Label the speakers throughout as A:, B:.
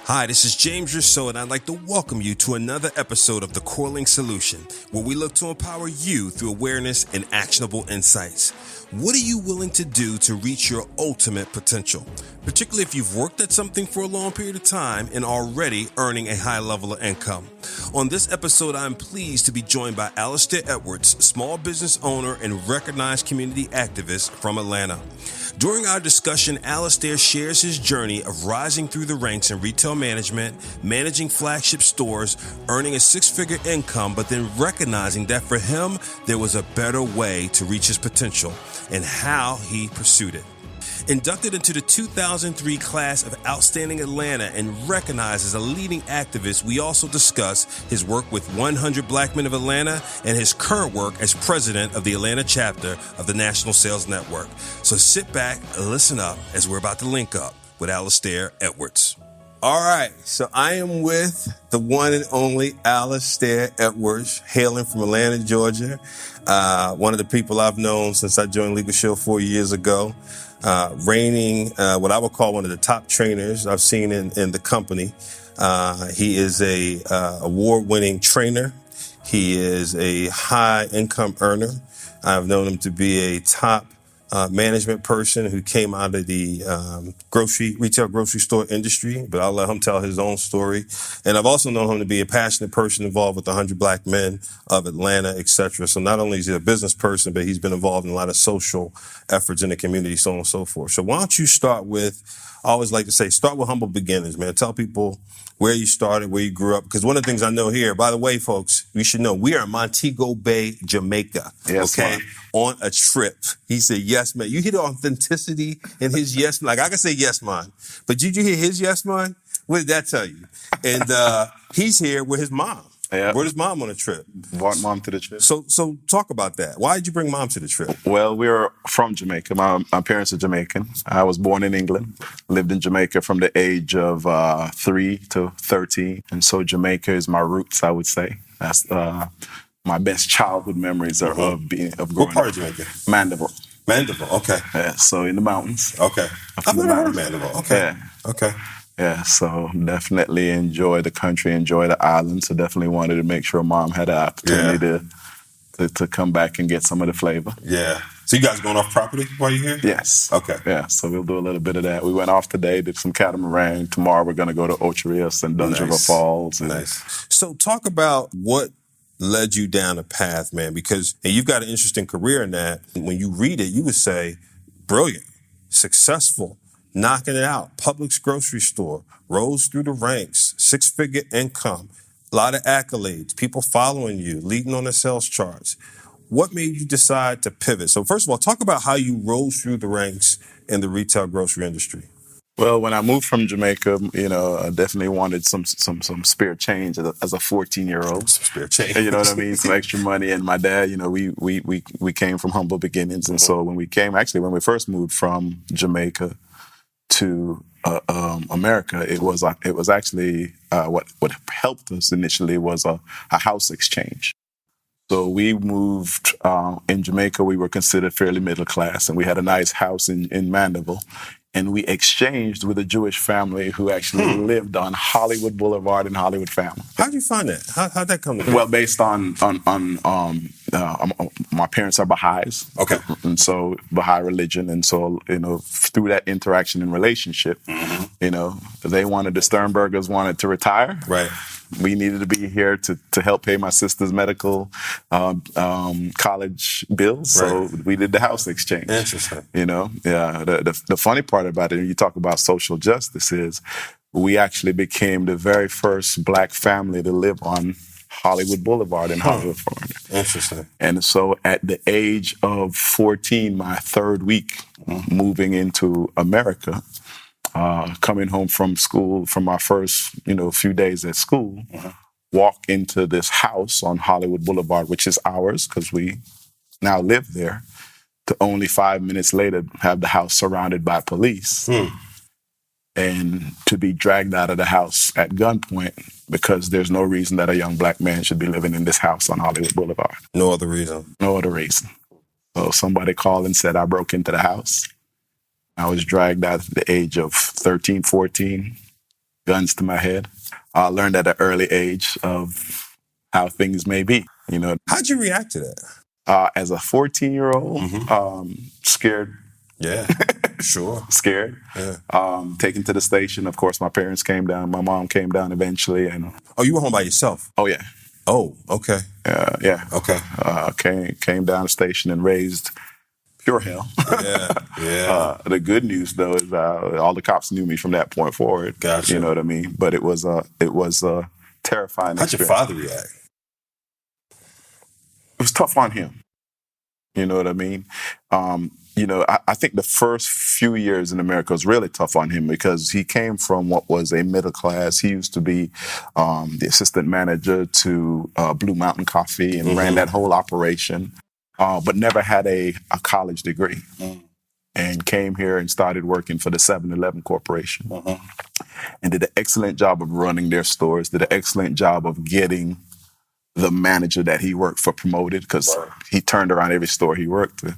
A: Hi, this is James Rousseau, and I'd like to welcome you to another episode of The Calling Solution, where we look to empower you through awareness and actionable insights. What are you willing to do to reach your ultimate potential, particularly if you've worked at something for a long period of time and already earning a high level of income? On this episode, I'm pleased to be joined by Alistair Edwards, small business owner and recognized community activist from Atlanta. During our discussion, Alistair shares his journey of rising through the ranks in retail management, managing flagship stores, earning a six-figure income, but then recognizing that for him, there was a better way to reach his potential and how he pursued it. Inducted into the 2003 class of Outstanding Atlanta and recognized as a leading activist, we also discuss his work with 100 Black Men of Atlanta and his current work as president of the Atlanta chapter of the National Sales Network. So sit back and listen up as we're about to link up with Alistair Edwards. All right, so I am with the one and only Alistair Edwards, hailing from Atlanta, Georgia. One of the people I've known since I joined LegalShield 4 years ago. Reigning what I would call one of the top trainers I've seen in the company. He is a award-winning trainer. He is a high income earner. I've known him to be a top management person who came out of the retail grocery store industry, but I'll let him tell his own story. And I've also known him to be a passionate person involved with the 100 Black Men of Atlanta, etc. So not only is he a business person, but he's been involved in a lot of social efforts in the community, so on and so forth. So why don't you start with, I always like to say, start with humble beginnings, man. Tell people where you started, where you grew up. Because one of the things I know here, by the way, folks, you should know, we are in Montego Bay, Jamaica.
B: Yes,
A: okay?
B: Man.
A: On a trip. He said, yes, man. You hear the authenticity in his yes, like I can say yes, man. But did you hear his yes, man? What did that tell you? And he's here with his mom.
B: Yeah.
A: Brought his mom on a trip.
B: Brought mom to the trip.
A: So talk about that. Why did you bring mom to the trip?
B: Well, we're from Jamaica. My parents are Jamaican. I was born in England, lived in Jamaica from the age of 3 to 13. And so Jamaica is my roots, I would say. That's my best childhood memories are of growing up.
A: What part of Jamaica?
B: Mandeville.
A: Mandeville, okay.
B: Yeah, so in the mountains.
A: Okay. I've never heard of Mandeville. Okay.
B: Yeah.
A: Okay.
B: Yeah, so definitely enjoy the country, enjoy the island. So definitely wanted to make sure mom had an opportunity to come back and get some of the flavor.
A: Yeah. So you guys going off property while you're here?
B: Yes.
A: Okay.
B: Yeah, so we'll do a little bit of that. We went off today, did some catamaran. Tomorrow we're going to go to Ocho Rios and Duns River Falls.
A: Nice. So talk about what led you down a path, man, because and you've got an interesting career in that. When you read it, you would say, brilliant, successful, knocking it out, Publix grocery store, rose through the ranks, six-figure income, a lot of accolades, people following you, leading on the sales charts. What made you decide to pivot? So first of all, talk about how you rose through the ranks in the retail grocery industry.
B: Well, when I moved from Jamaica, I definitely wanted some spare change as a 14-year-old.
A: Some spare change.
B: You know what I mean? Some extra money. And my dad, we came from humble beginnings. And so when we first moved from Jamaica to America, it was actually what helped us initially was a house exchange. So we moved in Jamaica. We were considered fairly middle class, and we had a nice house in Mandeville. And we exchanged with a Jewish family who actually lived on Hollywood Boulevard in Hollywood Family.
A: How'd you find that? How'd that come together?
B: Well, based on my parents are Baha'is.
A: Okay.
B: And so Baha'i religion. And so, through that interaction and relationship, they wanted, the Sternbergers wanted to retire.
A: Right.
B: We needed to be here to help pay my sister's medical college bills. So we did the house exchange.
A: Interesting.
B: The funny part about it, when you talk about social justice, is we actually became the very first Black family to live on Hollywood Boulevard in Hollywood, Florida.
A: Interesting.
B: And so at the age of 14, my third week moving into America, coming home from school, from my first, few days at school, walk into this house on Hollywood Boulevard, which is ours because we now live there, to only 5 minutes later have the house surrounded by police and to be dragged out of the house at gunpoint because there's no reason that a young Black man should be living in this house on Hollywood Boulevard.
A: No other reason.
B: No other reason. So somebody called and said I broke into the house. I was dragged out at the age of 13, 14, guns to my head. I learned at an early age of how things may be. You know,
A: How'd you react to that?
B: As a 14-year-old, scared.
A: Yeah, sure.
B: Scared.
A: Yeah.
B: Taken to the station. Of course, my parents came down. My mom came down eventually, and
A: Oh, you were home by yourself?
B: oh yeah,
A: Oh, okay.
B: yeah.
A: Okay.
B: Came down the station and raised pure hell.
A: Yeah.
B: The good news though is all the cops knew me from that point forward.
A: Gotcha.
B: You know what I mean? But it was terrifying.
A: How'd your father react?
B: It was tough on him. You know what I mean? I think the first few years in America was really tough on him because he came from what was a middle class. He used to be the assistant manager to Blue Mountain Coffee and ran that whole operation, but never had a college degree. And came here and started working for the 7-Eleven Corporation and did an excellent job of running their stores, did an excellent job of getting the manager that he worked for promoted because he turned around every store he worked with,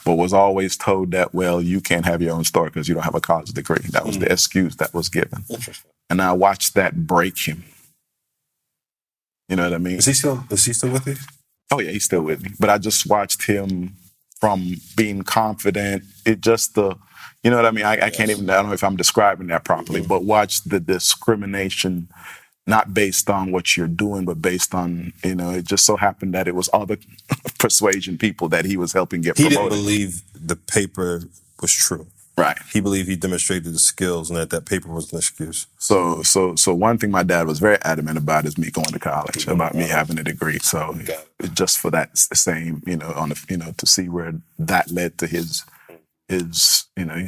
B: but was always told that, well, you can't have your own store because you don't have a college degree. That was the excuse that was given. And I watched that break him. You know what I mean?
A: Is he still with you?
B: Oh yeah, he's still with me. But I just watched him from being confident. It just you know what I mean? I can't even, I don't know if I'm describing that properly, but watch the discrimination, not based on what you're doing, but based on, it just so happened that it was other persuasion people that he was helping get promoted.
A: He didn't believe the paper was true.
B: Right.
A: He believed he demonstrated the skills and that paper was an excuse.
B: So one thing my dad was very adamant about is me going to college, about me having a degree. So just for that same, to see where that led to his, he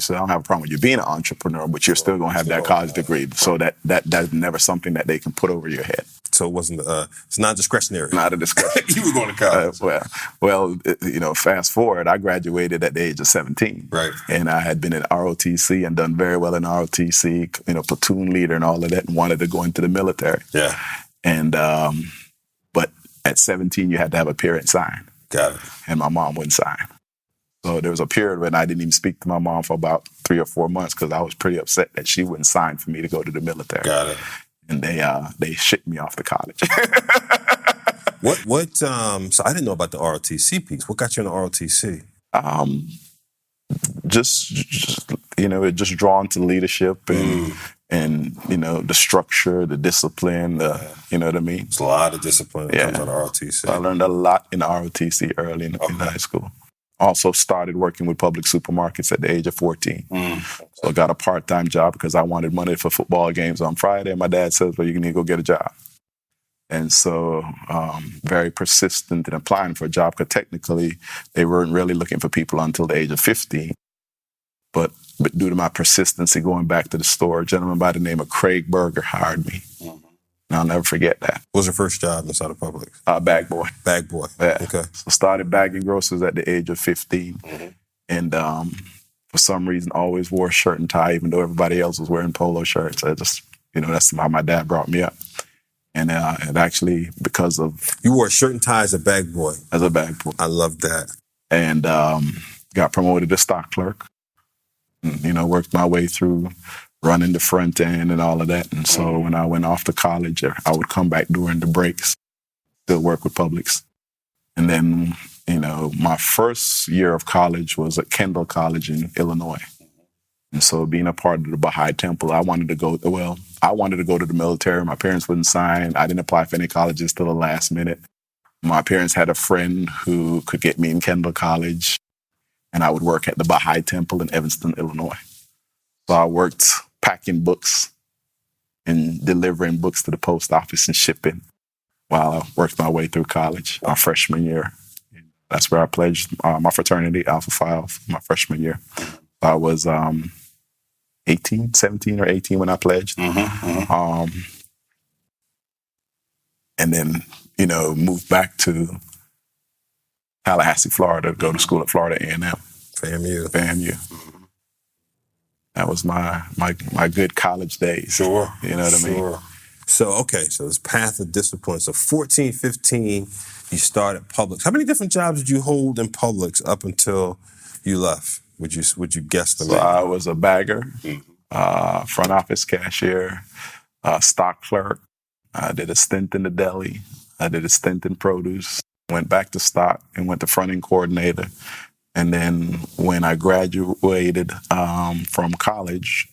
B: said, I don't have a problem with you being an entrepreneur, but you're still going to have that college degree. So that's never something that they can put over your head.
A: So it wasn't, it's not discretionary.
B: Not a discretion.
A: You were going to college.
B: Fast forward, I graduated at the age of 17.
A: Right.
B: And I had been in ROTC and done very well in ROTC, platoon leader and all of that, and wanted to go into the military.
A: Yeah.
B: And, but at 17, you had to have a parent sign.
A: Got it.
B: And my mom wouldn't sign. So there was a period when I didn't even speak to my mom for about 3 or 4 months because I was pretty upset that she wouldn't sign for me to go to the military.
A: Got it.
B: And they shipped me off to college.
A: So I didn't know about the ROTC piece. What got you in the ROTC?
B: Just drawn to leadership and the structure, the discipline, you know what I mean?
A: There's a lot of discipline that comes out of ROTC.
B: I learned a lot in ROTC early in high school. Also started working with public supermarkets at the age of 14. So I got a part-time job because I wanted money for football games on Friday. And my dad says, well, you need to go get a job. And so very persistent in applying for a job because technically they weren't really looking for people until the age of 15. But due to my persistency going back to the store, a gentleman by the name of Craig Berger hired me. And I'll never forget that.
A: What was your first job inside of Publix?
B: Bag boy.
A: Bag boy.
B: Yeah.
A: Okay.
B: So started bagging groceries at the age of 15. And for some reason, always wore a shirt and tie, even though everybody else was wearing polo shirts. I just, that's how my dad brought me up. And actually, because of...
A: You wore a shirt and tie as a bag boy.
B: As a bag boy.
A: I love that.
B: And got promoted to stock clerk. And, worked my way through running the front end and all of that. And so when I went off to college, I would come back during the breaks, still work with Publix. And then, my first year of college was at Kendall College in Illinois. And so being a part of the Baha'i Temple, I wanted to go to the military. My parents wouldn't sign. I didn't apply for any colleges till the last minute. My parents had a friend who could get me in Kendall College, and I would work at the Baha'i Temple in Evanston, Illinois. So I worked packing books and delivering books to the post office and shipping while I worked my way through college, my freshman year. That's where I pledged my fraternity, Alpha Phi Alpha, my freshman year. I was 17 or 18 when I pledged. And then, moved back to Tallahassee, Florida, to go to school at Florida A&amp. FAMU. That was my good college days.
A: Sure.
B: You know what I mean?
A: So this path of discipline. So 14, 15, you started Publix. How many different jobs did you hold in Publix up until you left? Would you guess them?
B: So I was a bagger, front office cashier, stock clerk. I did a stint in the deli. I did a stint in produce. Went back to stock and went to front-end coordinator. And then when I graduated from college,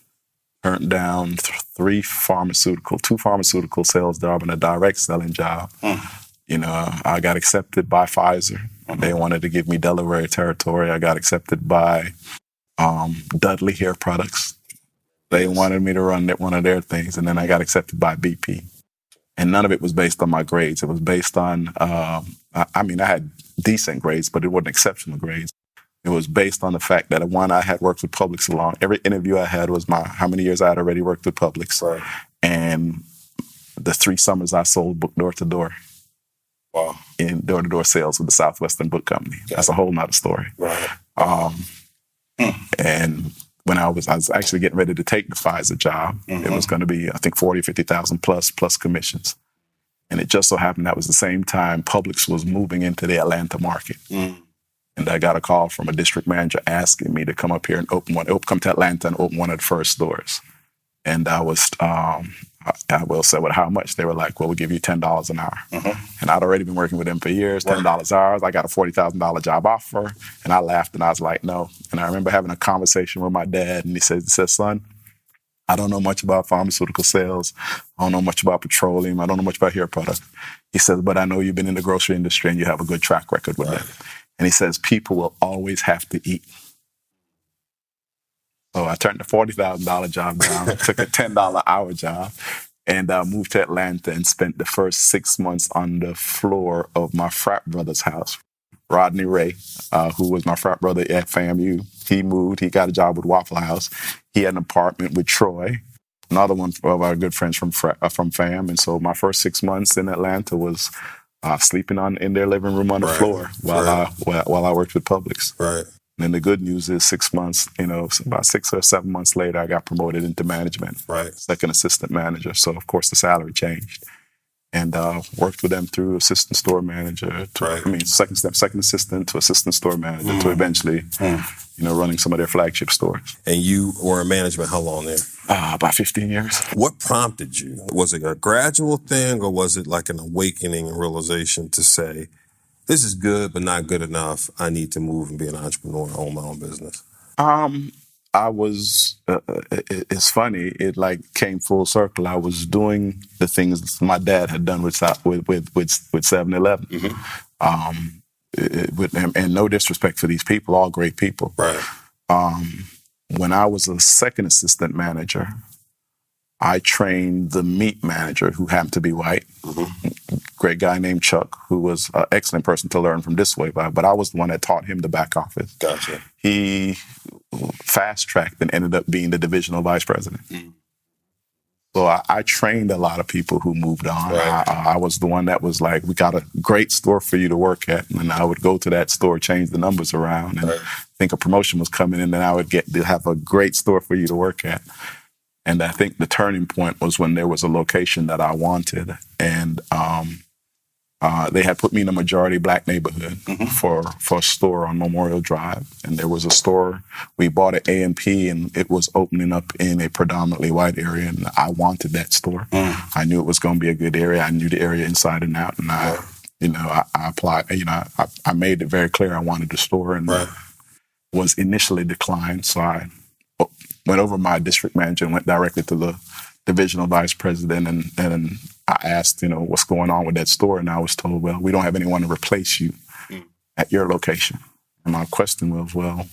B: turned down two pharmaceutical sales job and a direct selling job. You know, I got accepted by Pfizer. They wanted to give me Delaware territory. I got accepted by Dudley Hair Products. They wanted me to run one of their things. And then I got accepted by BP. And none of it was based on my grades. It was based on, I had decent grades, but it wasn't exceptional grades. It was based on the fact that, one, I had worked with Publix a long. Every interview I had was how many years I had already worked with Publix.
A: Right.
B: And the 3 summers I sold book door to door.
A: Wow.
B: In door-to-door sales with the Southwestern Book Company. That's a whole nother story.
A: Right.
B: And when I was actually getting ready to take the Pfizer job, it was going to be, I think, 40, 50,000 plus commissions. And it just so happened that was the same time Publix was moving into the Atlanta market. And I got a call from a district manager asking me to come up here and come to Atlanta and open one of the first stores. And I was, I will say, well, how much? They were like, well, we'll give you $10 an hour. And I'd already been working with them for years, $10 an hour. I got a $40,000 job offer. And I laughed and I was like, no. And I remember having a conversation with my dad and he says, son, I don't know much about pharmaceutical sales. I don't know much about petroleum. I don't know much about hair products. He says, but I know you've been in the grocery industry and you have a good track record with it. And he says, people will always have to eat. So I turned the $40,000 job down, took a $10 hour job, and moved to Atlanta and spent the first 6 months on the floor of my frat brother's house. Rodney Ray, who was my frat brother at FAMU, he moved. He got a job with Waffle House. He had an apartment with Troy, another one of our good friends from FAM. And so my first 6 months in Atlanta was sleeping in their living room on the floor while I worked with Publix.
A: Right.
B: And then the good news is 6 months, about 6 or 7 months later, I got promoted into management.
A: Right.
B: Second assistant manager. So, of course, the salary changed. And worked with them through assistant store manager, second assistant to assistant store manager to eventually, running some of their flagship stores.
A: And you were in management how long there?
B: About 15 years.
A: What prompted you? Was it a gradual thing or was it like an awakening and realization to say, this is good but not good enough, I need to move and be an entrepreneur and own my own business?
B: I was, it's funny, it came full circle. I was doing the things my dad had done with 7-Eleven. And no disrespect for these people, all great people.
A: Right.
B: When I was a second assistant manager, I trained the meat manager who happened to be white, great guy named Chuck, who was an excellent person to learn from this way by, but I was the one that taught him the back office.
A: Gotcha.
B: He fast-tracked and ended up being the divisional vice president. So I trained a lot of people who moved on.
A: Right.
B: I was the one that was like, we got a great store for you to work at. And I would go to that store, change the numbers around, and think a promotion was coming in, and I would get to have a great store for you to work at. And I think the turning point was when there was a location that I wanted. And they had put me in a majority black neighborhood for a store on Memorial Drive. And there was a store, we bought an A&P, and it was opening up in a predominantly white area. And I wanted that store. I knew it was going to be a good area. I knew the area inside and out. And I applied, I made it very clear I wanted the store, and was initially declined. So I went over my district manager and went directly to the divisional vice president, and I asked, what's going on with that store, and I was told, well, we don't have anyone to replace you at your location. And my question was, well,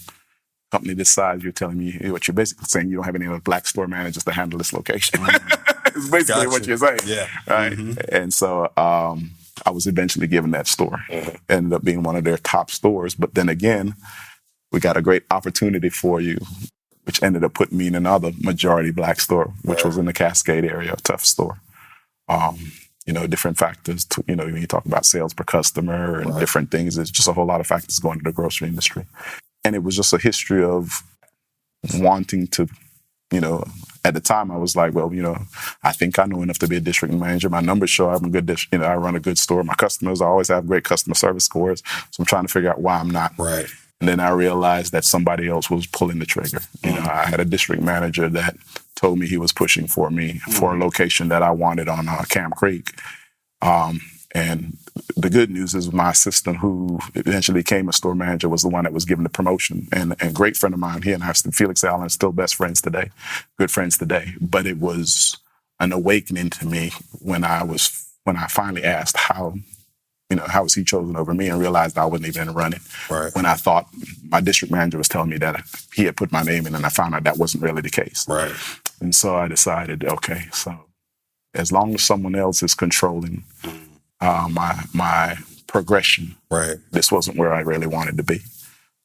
B: company this size, you're telling me what you're basically saying, you don't have any other black store managers to handle this location. It's basically what you're saying.
A: Yeah.
B: Right. And so I was eventually given that store. Ended up being one of their top stores. But then again, we got a great opportunity for you, which ended up putting me in another majority black store, which was in the Cascade area, a tough store. Different factors, when you talk about sales per customer and different things, there's just a whole lot of factors going to the grocery industry. And it was just a history of wanting to, at the time I was like, well, I think I know enough to be a district manager. My numbers show I'm a good I run a good store. My customers, I always have great customer service scores. So I'm trying to figure out why I'm not. And then I realized that somebody else was pulling the trigger. I had a district manager that told me he was pushing for me for a location that I wanted on Camp Creek. And the good news is my assistant, who eventually became a store manager, was the one that was given the promotion. And a great friend of mine, he and I, Felix Allen, are still best friends today, good friends today. But it was an awakening to me when I finally asked how was he chosen over me, and realized I wasn't even in the running.
A: Right.
B: When I thought my district manager was telling me that he had put my name in, and I found out that wasn't really the case.
A: Right.
B: And so I decided, okay, so as long as someone else is controlling my progression,
A: right,
B: this wasn't where I really wanted to be.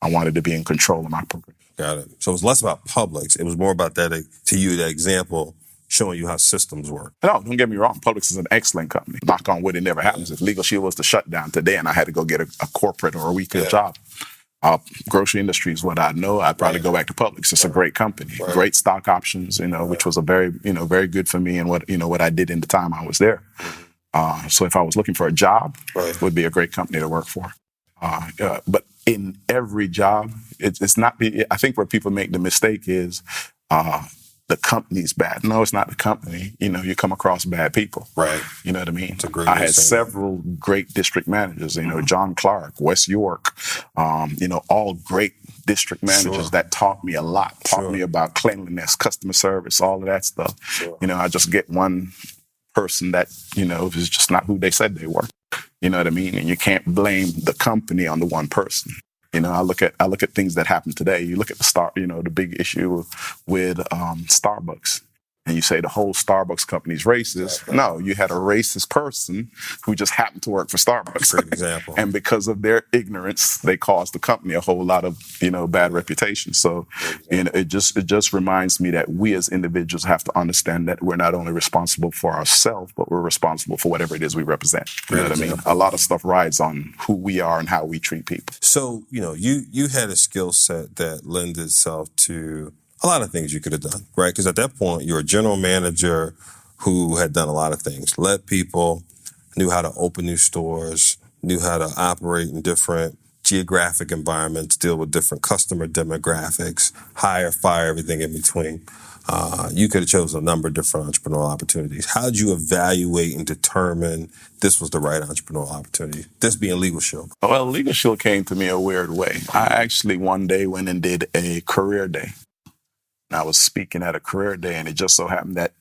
B: I wanted to be in control of my progression.
A: Got it. So it was less about Publix. It was more about that example showing you how systems work.
B: No, don't get me wrong. Publix is an excellent company. Knock on wood, it never happens. If LegalShield was to shut down today and I had to go get a corporate or a weekend job, grocery industry is what I know. I'd probably go back to Publix. It's a great company, great stock options, which was a very good for me and what I did in the time I was there. So if I was looking for a job, it would be a great company to work for. But in every job, it's not. I think where people make the mistake is the company's bad. No, it's not the company. You come across bad people.
A: Right.
B: You know what I mean?
A: It's a great
B: I had several great district managers. John Clark, West York. All great district managers that taught me a lot. Taught me about cleanliness, customer service, all of that stuff. I just get one person that is just not who they said they were. You know what I mean? And you can't blame the company on the one person. I look at things that happen today. You look at the big issue with Starbucks, and you say the whole Starbucks company is racist. No, you had a racist person who just happened to work for Starbucks.
A: Great example.
B: And because of their ignorance, they caused the company a whole lot of bad reputation. So it just reminds me that we as individuals have to understand that we're not only responsible for ourselves, but we're responsible for whatever it is we represent. You know what I mean? A lot of stuff rides on who we are and how we treat people.
A: So you had a skill set that lends itself to a lot of things you could have done, right? Because at that point, you're a general manager who had done a lot of things, led people, knew how to open new stores, knew how to operate in different geographic environments, deal with different customer demographics, hire, fire, everything in between. You could have chosen a number of different entrepreneurial opportunities. How did you evaluate and determine this was the right entrepreneurial opportunity, this being LegalShield?
B: Well, LegalShield came to me a weird way. I actually one day went and did a career day. I was speaking at a career day, and it just so happened that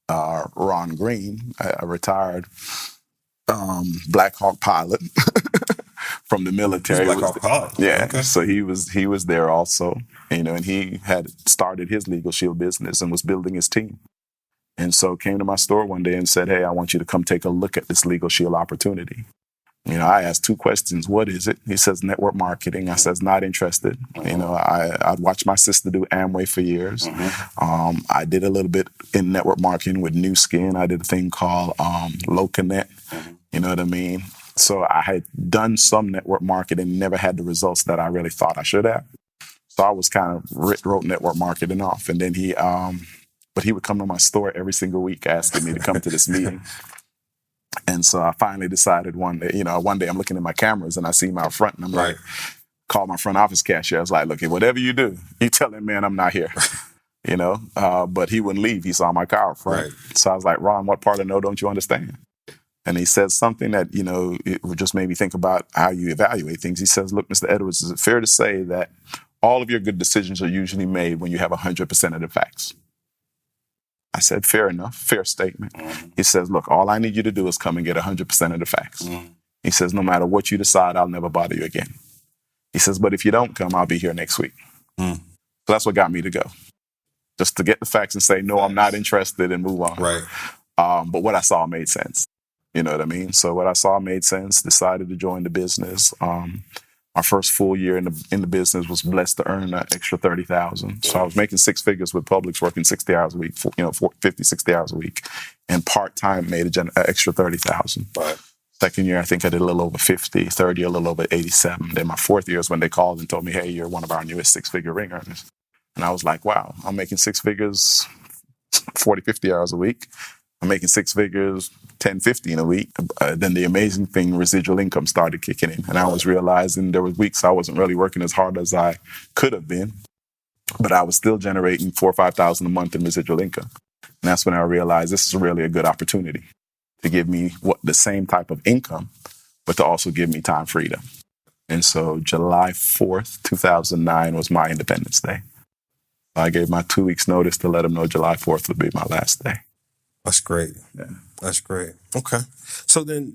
B: Ron Green, a retired Black Hawk pilot from the military.
A: Black Hawk pilot?
B: Yeah,
A: okay.
B: So he was there also, and he had started his LegalShield business and was building his team. And so came to my store one day and said, "Hey, I want you to come take a look at this LegalShield opportunity." I asked two questions. What is it? He says network marketing. I says not interested. I'd watched my sister do Amway for years. I did a little bit in network marketing with New Skin. I did a thing called LoConnect. You know what I mean? So I had done some network marketing, never had the results that I really thought I should have. So I was kind of wrote network marketing off. And then but he would come to my store every single week asking me to come to this meeting. And so I finally decided one day I'm looking at my cameras and I see my front and I'm like, call my front office cashier. I was like, look, whatever you do, you tell him, man, I'm not here. But he wouldn't leave. He saw my car front. So I was like, Ron, what part of no don't you understand? And he says something that, it just made me think about how you evaluate things. He says, look, Mr. Edwards, is it fair to say that all of your good decisions are usually made when you have 100% of the facts? I said, fair enough, fair statement. He says, look, all I need you to do is come and get 100% of the facts. He says, no matter what you decide, I'll never bother you again. He says, but if you don't come, I'll be here next week. So that's what got me to go. Just to get the facts and say, no, I'm not interested and move on.
A: Right.
B: But what I saw made sense. You know what I mean? So what I saw made sense, decided to join the business. My first full year in the business was blessed to earn an extra $30,000. So I was making six figures with Publix, working 60 hours a week, 50, 60 hours a week. And part-time made an extra $30,000.
A: Right.
B: Second year, I think I did a little over 50. Third year, a little over 87. Then my fourth year is when they called and told me, hey, you're one of our newest six-figure ring earners. And I was like, wow, I'm making six figures 40, 50 hours a week. I'm making six figures 10, 15 a week. Then the amazing thing, residual income started kicking in. And I was realizing there were weeks I wasn't really working as hard as I could have been. but I was still generating $4,000 or $5,000 a month in residual income. And that's when I realized this is really a good opportunity to give me the same type of income, but to also give me time freedom. And so July 4th, 2009 was my Independence Day. I gave my 2 weeks notice to let them know July 4th would be my last day.
A: That's great.
B: Yeah.
A: That's great. Okay. So then,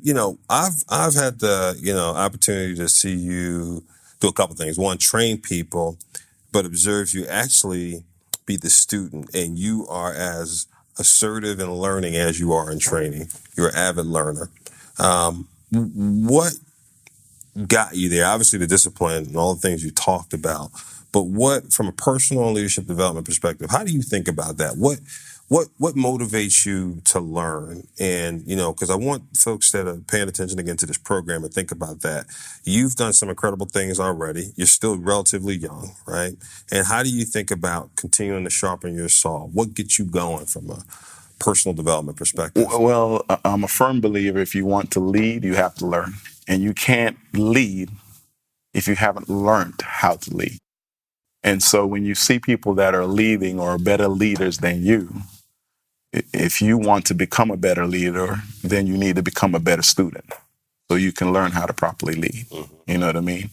A: I've had the, opportunity to see you do a couple things. One, train people, but observe you actually be the student, and you are as assertive in learning as you are in training. You're an avid learner. What got you there? Obviously the discipline and all the things you talked about, but what, from a personal and leadership development perspective, how do you think about that? What motivates you to learn? And, because I want folks that are paying attention again to this program and think about that. You've done some incredible things already. You're still relatively young, right? And how do you think about continuing to sharpen your saw? What gets you going from a personal development perspective?
B: Well, I'm a firm believer if you want to lead, you have to learn. And you can't lead if you haven't learned how to lead. And so when you see people that are leading or better leaders than you, if you want to become a better leader, then you need to become a better student so you can learn how to properly lead. Mm-hmm. You know what I mean?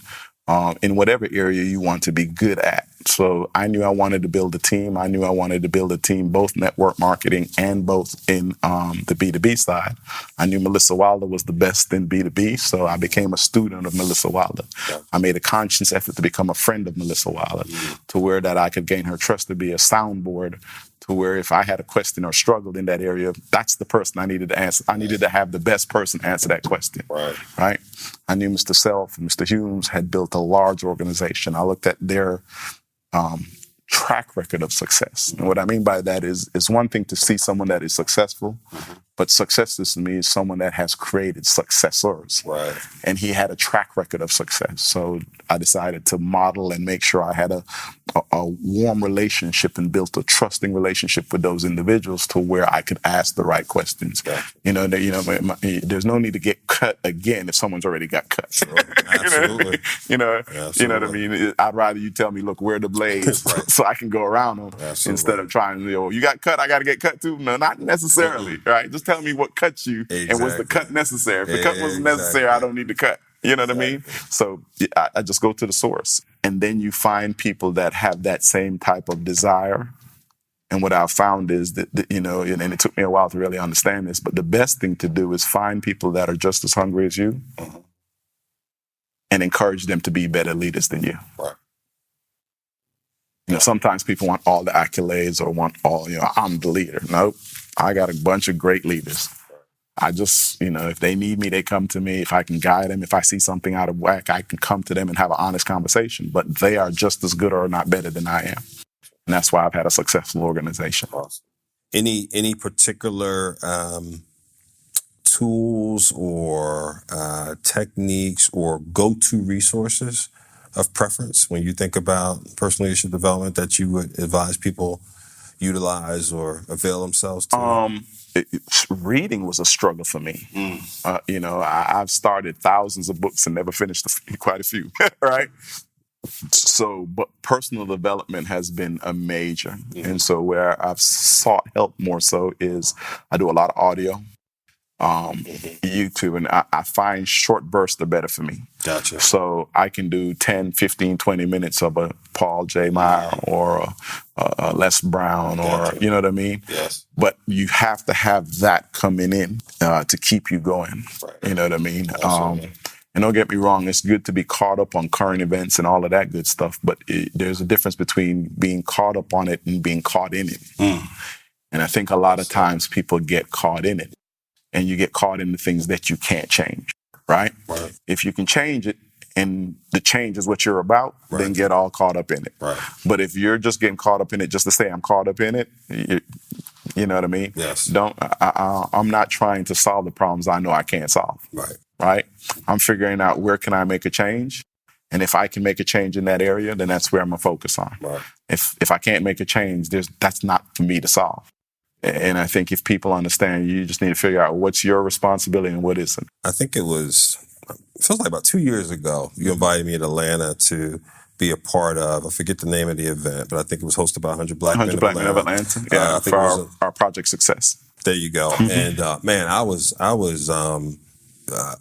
B: In whatever area you want to be good at. So I knew I wanted to build a team. I knew I wanted to build a team, both network marketing and both in the B2B side. I knew Melissa Wilder was the best in B2B, so I became a student of Melissa Wilder. Yeah. I made a conscious effort to become a friend of Melissa Wilder, to where that I could gain her trust to be a soundboard, to where if I had a question or struggled in that area, that's the person I needed to answer. I needed to have the best person answer that question. Right? I knew Mr. Self and Mr. Humes had built a large organization. I looked at their track record of success. And what I mean by that is it's one thing to see someone that is successful, but success to me is someone that has created successors. Right. And he had a track record of success. So I decided to model and make sure I had a warm relationship and built a trusting relationship with those individuals to where I could ask the right questions. Gotcha. There's no need to get cut again if someone's already got cut.
A: Sure. Absolutely.
B: You know what I mean? I'd rather you tell me, look, where are the blades right. so I can go around them. Absolutely. Instead of trying to, you got cut, I got to get cut too. No, not necessarily, right? Just tell me what cut you and was the cut necessary. If the cut wasn't necessary, I don't need to cut. You know what I mean? So I just go to the source. And then you find people that have that same type of desire. And what I've found is that, and it took me a while to really understand this, but the best thing to do is find people that are just as hungry as you and encourage them to be better leaders than you. Right. Sometimes people want all the accolades or want all, I'm the leader. Nope. I got a bunch of great leaders. I just, if they need me, they come to me. If I can guide them, if I see something out of whack, I can come to them and have an honest conversation. But they are just as good or not better than I am. And that's why I've had a successful organization.
A: Awesome. Any particular tools or techniques or go-to resources of preference when you think about personal leadership development that you would advise people utilize or avail themselves to?
B: Reading was a struggle for me. I've started thousands of books and never finished quite a few, right? So, but personal development has been a major. And so where I've sought help more so is I do a lot of audio, YouTube, and I find short bursts are better for me.
A: Gotcha.
B: So I can do 10, 15, 20 minutes of a Paul J. Meyer or a Les Brown or, you know what I mean?
A: Yes.
B: But you have to have that coming in to keep you going. Right. You know what I mean? And don't get me wrong, it's good to be caught up on current events and all of that good stuff, but there's a difference between being caught up on it and being caught in it. And I think a lot of times people get caught in it. And you get caught in the things that you can't change, right? If you can change it and the change is what you're about, then get all caught up in it. Right. But if you're just getting caught up in it just to say I'm caught up in it, you know what I mean?
A: Yes.
B: I'm not trying to solve the problems I know I can't solve. Right? I'm figuring out where can I make a change. And if I can make a change in that area, then that's where I'm going to focus on. Right. If I can't make a change, that's not for me to solve. And I think if people understand, you just need to figure out what's your responsibility and what isn't.
A: I think it feels like about 2 years ago, you invited me to Atlanta to be a part of. I forget the name of the event, but I think it was hosted by 100 Black
B: 100 Black Men of Atlanta. Yeah, for our Project Success.
A: There you go. And man, I was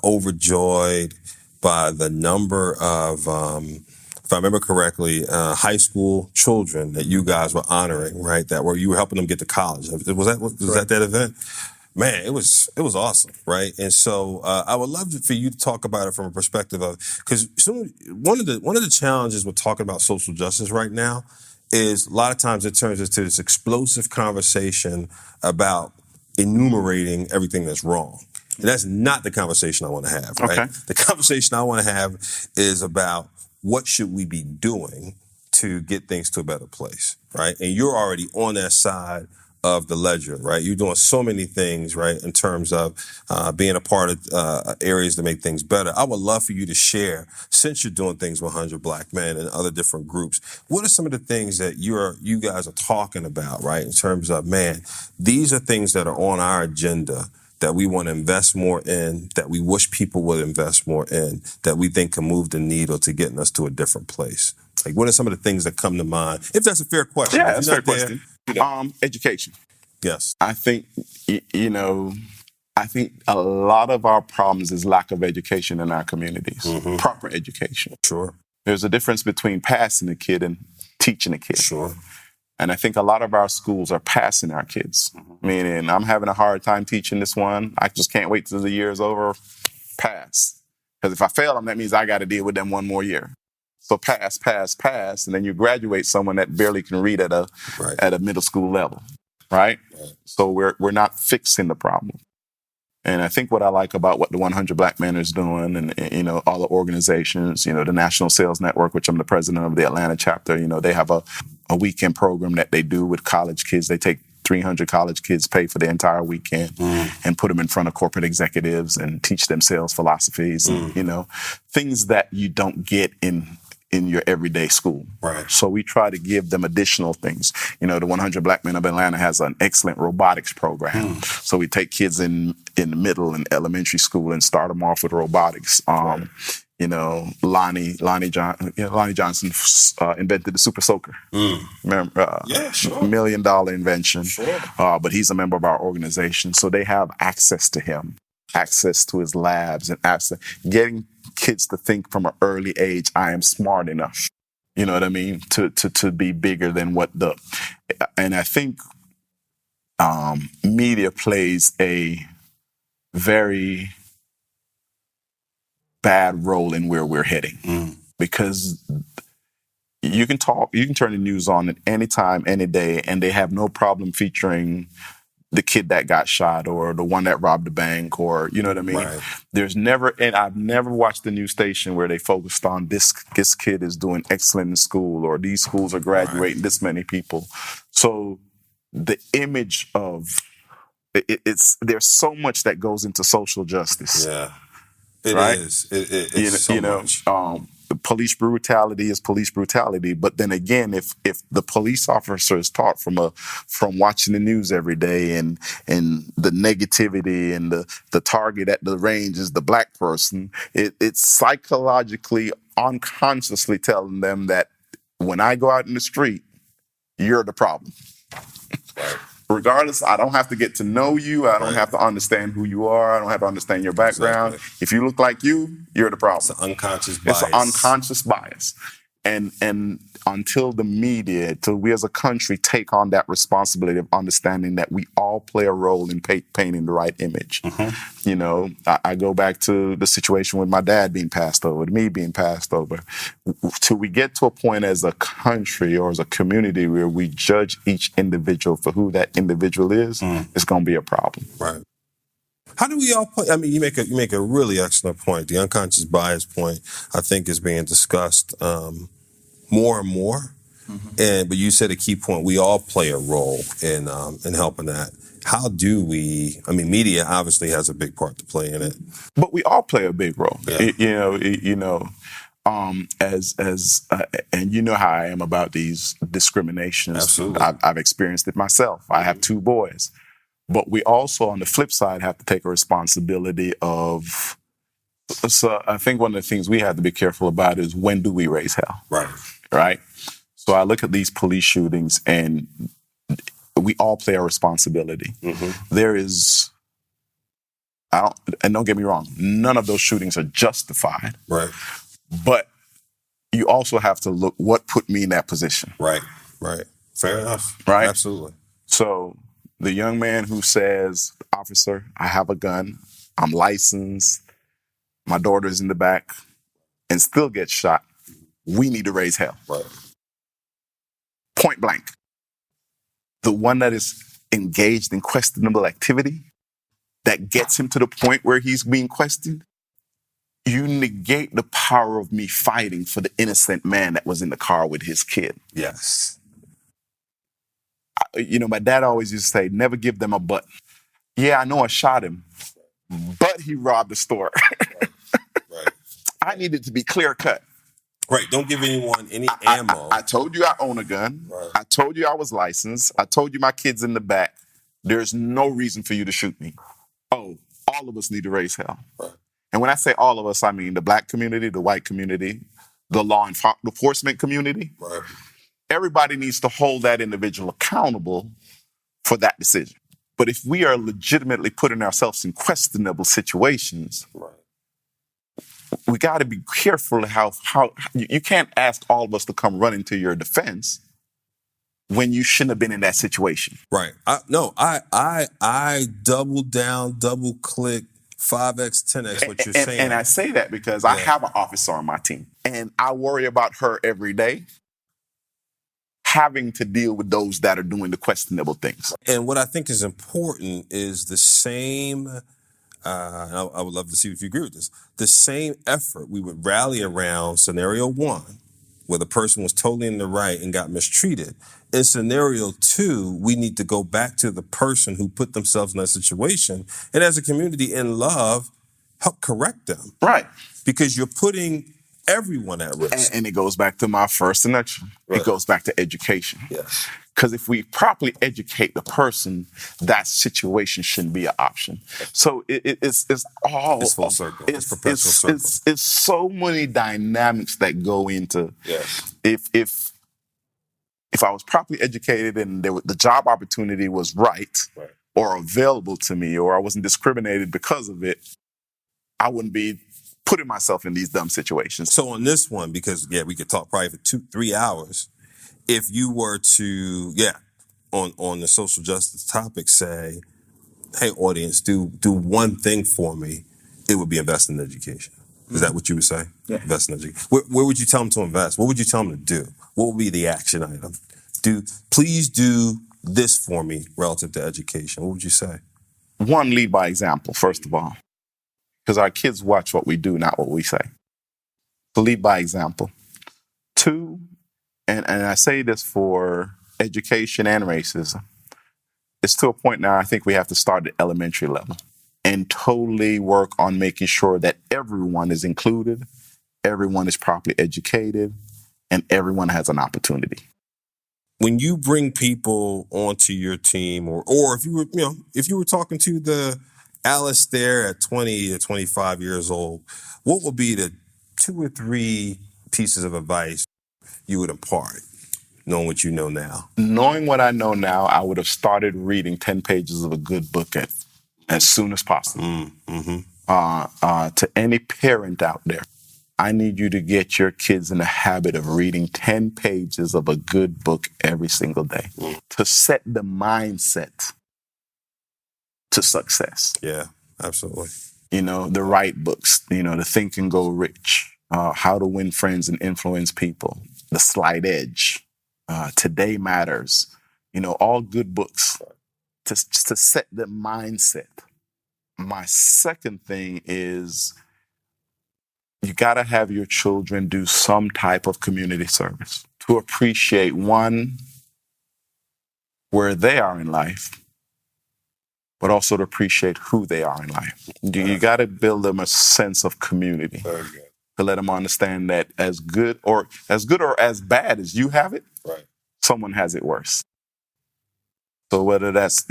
A: overjoyed by the number of, if I remember correctly, high school children that you guys were honoring, right? You were helping them get to college. Was that event? Man, it was awesome, right? And so I would love for you to talk about it from a perspective of, because one of the challenges with talking about social justice right now is a lot of times it turns into this explosive conversation about enumerating everything that's wrong. And that's not the conversation I want to have, right? Okay. The conversation I want to have is about what should we be doing to get things to a better place, right? And you're already on that side of the ledger, right? You're doing so many things, right, in terms of being a part of areas to make things better. I would love for you to share, since you're doing things with 100 Black Men and other different groups, what are some of the things that you guys are talking about, right, in terms of, man, these are things that are on our agenda that we want to invest more in, that we wish people would invest more in, that we think can move the needle to getting us to a different place? Like, what are some of the things that come to mind? If that's a fair question.
B: Yeah, that's a fair question. Education.
A: Yes.
B: I think, I think a lot of our problems is lack of education in our communities. Proper education.
A: Sure.
B: There's a difference between passing a kid and teaching a kid.
A: Sure.
B: And I think a lot of our schools are passing our kids. Meaning, I'm having a hard time teaching this one. I just can't wait till the year is over. Pass. Because if I fail them, that means I got to deal with them one more year. So pass, and then you graduate someone that barely can read at a middle school level, right? So we're not fixing the problem. And I think what I like about what the 100 Black Men is doing, and all the organizations, the National Sales Network, which I'm the president of the Atlanta chapter, they have a weekend program that they do with college kids. They take 300 college kids, pay for the entire weekend, and put them in front of corporate executives and teach them sales philosophies, and, things that you don't get in your everyday school.
A: Right.
B: So we try to give them additional things. The 100 Black Men of Atlanta has an excellent robotics program. So we take kids in the middle and elementary school and start them off with robotics. Lonnie Johnson invented the Super Soaker. Remember, $1 million invention.
A: Sure.
B: But he's a member of our organization. So they have access to him, access to his labs, and access, getting kids to think from an early age, I am smart enough, you know what I mean, to be bigger than and I think media plays a very bad role in where we're heading, because you can turn the news on at any time, any day, and they have no problem featuring the kid that got shot or the one that robbed the bank, or, you know what I mean?
A: Right.
B: And I've never watched a news station where they focused on this kid is doing excellent in school, or these schools are graduating this many people. So the image of there's so much that goes into social justice.
A: Yeah, it
B: right?
A: is. It's so much.
B: Police brutality is police brutality, but then again, if the police officer is taught from watching the news every day and the negativity and the target at the range is the Black person, it's psychologically, unconsciously telling them that when I go out in the street, you're the problem.
A: Right.
B: Regardless, I don't have to get to know you. I don't have to understand who you are. I don't have to understand your background. Exactly. If you look like you're the problem.
A: It's an unconscious bias.
B: It's an unconscious bias. And until the media, till we as a country take on that responsibility of understanding that we all play a role in painting the right image. I go back to the situation with my dad being passed over, me being passed over. Till we get to a point as a country or as a community where we judge each individual for who that individual is, it's going to be a problem.
A: Right. How do we all play? I mean, you make a really excellent point. The unconscious bias point, I think, is being discussed more and more. But you said a key point. We all play a role in helping that. How do we? I mean, media obviously has a big part to play in it.
B: But we all play a big role.
A: Yeah.
B: And you know how I am about these discriminations.
A: Absolutely.
B: I've experienced it myself. I have 2 boys. But we also, on the flip side, have to take a responsibility of. So I think one of the things we have to be careful about is, when do we raise hell?
A: Right.
B: right? So I look at these police shootings, and we all play a responsibility. There is, and don't get me wrong, none of those shootings are justified.
A: Right.
B: But you also have to look what put me in that position.
A: Right. Fair enough.
B: Right?
A: Absolutely.
B: So the young man who says, "Officer, I have a gun, I'm licensed, my daughter's in the back," and still gets shot, we need to raise hell.
A: Right.
B: Point blank. The one that is engaged in questionable activity that gets him to the point where he's being questioned, you negate the power of me fighting for the innocent man that was in the car with his kid.
A: Yes.
B: My dad always used to say, never give them a but. Yeah, I know I shot him, but he robbed the store.
A: Right.
B: I need it to be clear cut.
A: Right. Don't give anyone any ammo.
B: I told you I own a gun.
A: Right.
B: I told you I was licensed. I told you my kid's in the back. There's no reason for you to shoot me. Oh, all of us need to raise hell.
A: Right.
B: And when I say all of us, I mean the black community, the white community, the law enforcement community.
A: Right.
B: Everybody needs to hold that individual accountable for that decision. But if we are legitimately putting ourselves in questionable situations,
A: right,
B: we got to be careful how you can't ask all of us to come running to your defense when you shouldn't have been in that situation.
A: Right. I double down, double click, 5X, 10X what you're saying.
B: And I say that because I have an officer on my team, and I worry about her every day having to deal with those that are doing the questionable things.
A: And what I think is important is the same, and I would love to see if you agree with this, the same effort we would rally around scenario 1, where the person was totally in the right and got mistreated. In scenario 2, we need to go back to the person who put themselves in that situation, and as a community in love, help correct them.
B: Right.
A: Because you're putting everyone at risk.
B: And it goes back to my first connection. Right. It goes back to education.
A: Yes.
B: Because if we properly educate the person, that situation shouldn't be an option. So it's all...
A: It's full circle. It's perpetual circle.
B: It's so many dynamics that go into...
A: Yes.
B: If I was properly educated and the job opportunity was right or available to me, or I wasn't discriminated because of it, I wouldn't be putting myself in these dumb situations.
A: So on this one, because we could talk probably for 2-3 hours, if you were to, on the social justice topic, say, hey, audience, do one thing for me, it would be invest in education. Is that what you would say? Yeah. Invest in education. Where would you tell them to invest? What would you tell them to do? What would be the action item? Please do this for me relative to education. What would you say?
B: 1, lead by example, first of all. Because our kids watch what we do, not what we say. So lead by example. 2, and I say this for education and racism, it's to a point now I think we have to start at elementary level and totally work on making sure that everyone is included, everyone is properly educated, and everyone has an opportunity.
A: When you bring people onto your team, or if you were talking to the Alistair at 20 or 25 years old, what would be the 2 or 3 pieces of advice you would impart, knowing what you know now?
B: Knowing what I know now, I would have started reading 10 pages of a good book as soon as possible. To any parent out there, I need you to get your kids in the habit of reading 10 pages of a good book every single day to set the mindset to success.
A: Yeah, absolutely.
B: The right books, The Think and Go Rich, How to Win Friends and Influence People, The Slight Edge, Today Matters, all good books to set the mindset. My second thing is you got to have your children do some type of community service to appreciate, 1, where they are in life, but also to appreciate who they are in life. You got to build them a sense of community to let them understand that as good or as bad as you have it, someone has it worse. So whether that's,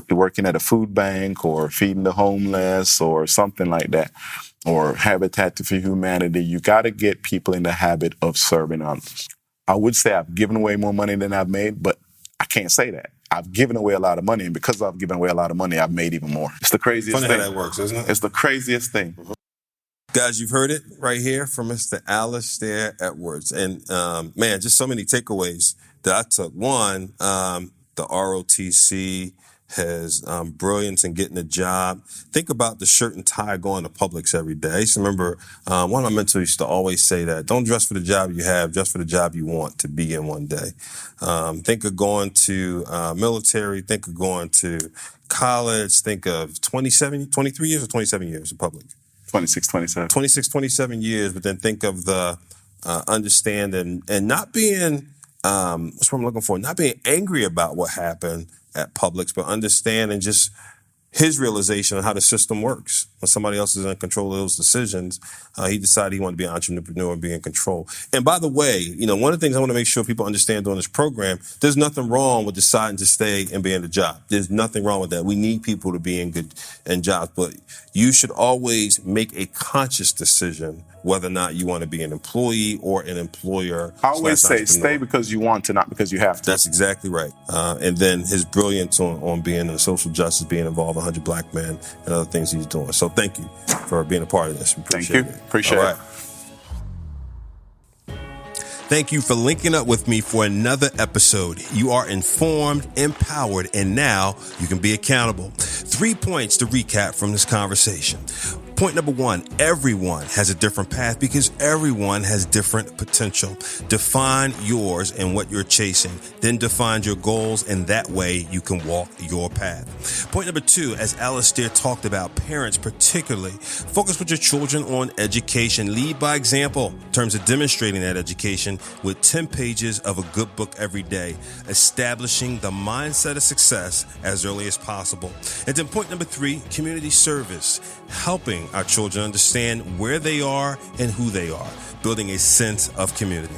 B: working at a food bank or feeding the homeless or something like that, or Habitat for Humanity. You got to get people in the habit of serving others. I would say I've given away more money than I've made, but I can't say that. I've given away a lot of money, and because I've given away a lot of money, I've made even more. It's the craziest
A: Funny
B: thing.
A: how that works, isn't it?
B: It's the craziest thing.
A: Guys, you've heard it right here from Mr. Alistair Edwards. And, man, just so many takeaways that I took. One, the ROTC has brilliance in getting a job. Think about the shirt and tie going to Publix every day. I used to remember one of my mentors used to always say that, don't dress for the job you have, dress for the job you want to be in one day. Think of going to military, think of going to college, think of 23 years or 27 years in public.
B: 26, 27
A: years, but then think of the understanding and not being, what's what I'm looking for, not being angry about what happened at Publix, but understanding just his realization of how the system works. When somebody else is in control of those decisions, he decided he wanted to be an entrepreneur and be in control. And by the way, one of the things I want to make sure people understand during this program, there's nothing wrong with deciding to stay and be in the job. There's nothing wrong with that. We need people to be in jobs, but you should always make a conscious decision whether or not you want to be an employee or an employer.
B: I always say stay because you want to, not because you have to.
A: That's exactly right. And then his brilliance on being in social justice, being involved with 100 Black Men and other things he's doing. So thank you for being a part of this. We appreciate it.
B: Appreciate it.
A: Thank you for linking up with me for another episode. You are informed, empowered, and now you can be accountable. 3 points to recap from this conversation. Point number one, everyone has a different path because everyone has different potential. Define yours and what you're chasing. Then define your goals, and that way you can walk your path. Point number two, as Alistair talked about, parents particularly, focus with your children on education. Lead by example in terms of demonstrating that education with 10 pages of a good book every day, establishing the mindset of success as early as possible. And then point number three, community service, helping our children understand where they are and who they are, building a sense of community.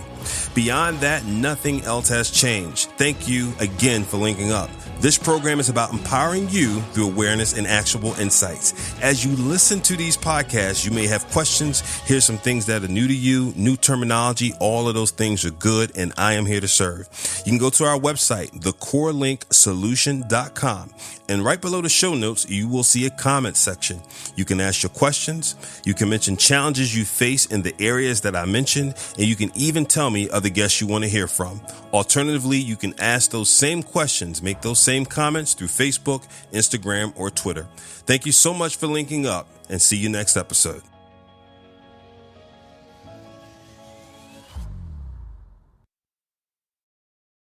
A: Beyond that, nothing else has changed. Thank you again for linking up. This program is about empowering you through awareness and actionable insights. As you listen to these podcasts, you may have questions. Here's some things that are new to you, new terminology. All of those things are good, and I am here to serve. You can go to our website, thecorelinksolution.com, and right below the show notes, you will see a comment section. You can ask your questions. You can mention challenges you face in the areas that I mentioned, and you can even tell me other guests you want to hear from. Alternatively, you can ask those same questions, make those same comments through Facebook, Instagram, or Twitter. Thank you so much for linking up, and see you next episode.